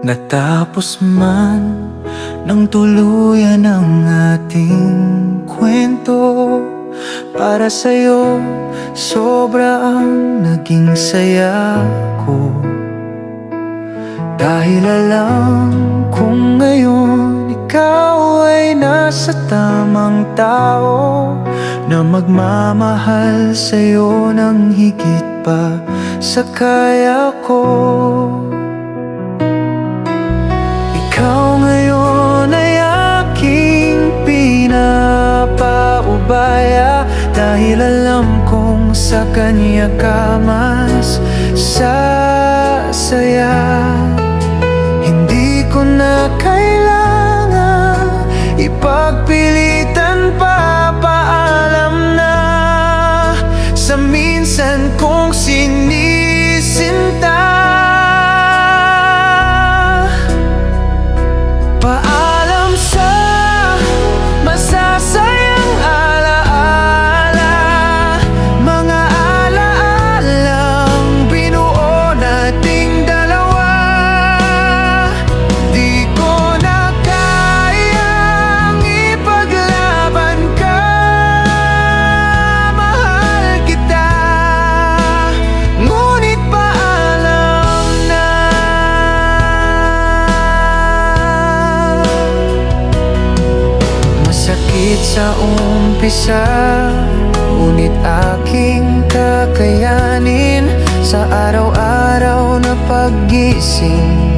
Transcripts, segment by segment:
Natapos man ng tuluyan ang ating kwento. Para sa'yo, sobra ang naging saya ko. Dahil alam kong ngayon ikaw ay nasa tamang tao, na magmamahal sa'yo ng higit pa sa kaya ko. Ikaw ngayon ay aking pinapaubaya, dahil alam kong sa kanya ka mas sasaya. Hindi ko na kailangan ipagpilitan pa, paalam na sa minsan kong sinisinta. Paalam sa masasayang alaala, mga alaalang binuo nating dalawa. Di ko na kayang ipaglaban ka, mahal kita, ngunit paalam na. Masakit sa umpisa, ngunit aking kakayanin. Sa araw-araw na paggising,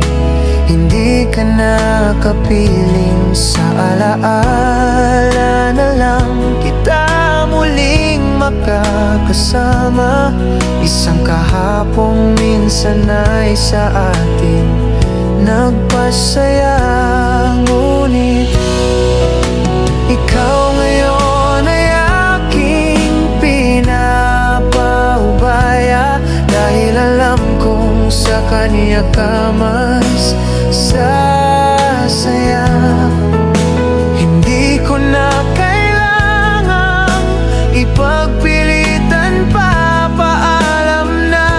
hindi ka nakapiling. Sa alaala na lang kita muling makakasama. Isang kahapong minsan ay sa atin nagpasaya, ngunit ikaw ngayon ay aking pinapaubaya, dahil alam kong sa kanya ka mas sasaya. Hindi ko na kailangang ipagpilitan pa, paalam na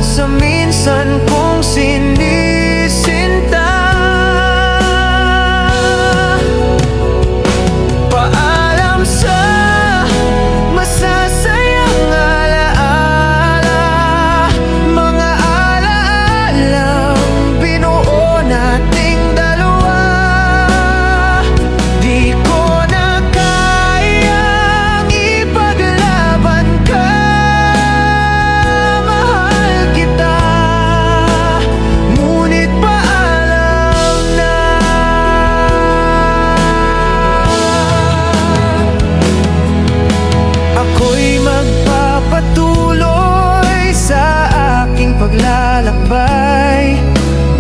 sa minsan kong sinisinta. Paalam sa masasayang alaala, mga alaalang binuo nating dalawa. Di ko na kayang ipaglaban ka, mahal kita, ngunit paalam na. Ako'y magpapatuloy sa aking paglalakbay.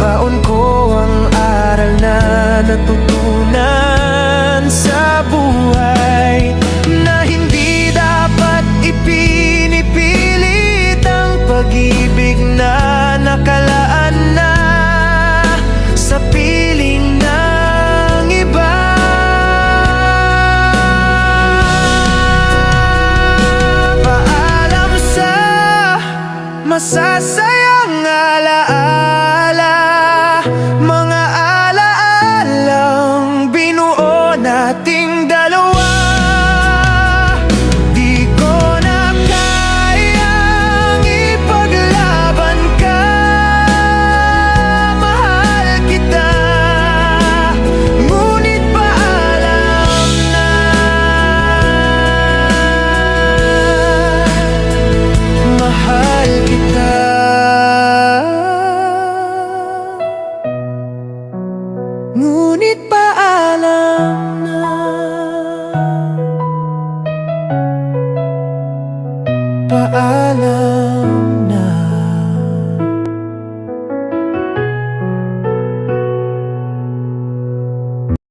Baon ko ang aral na natutunan sa buhay, na hindi dapat ipinipilit ang pag-ibig na nakalaan na sa piling ng iba. Paalam sa masasaya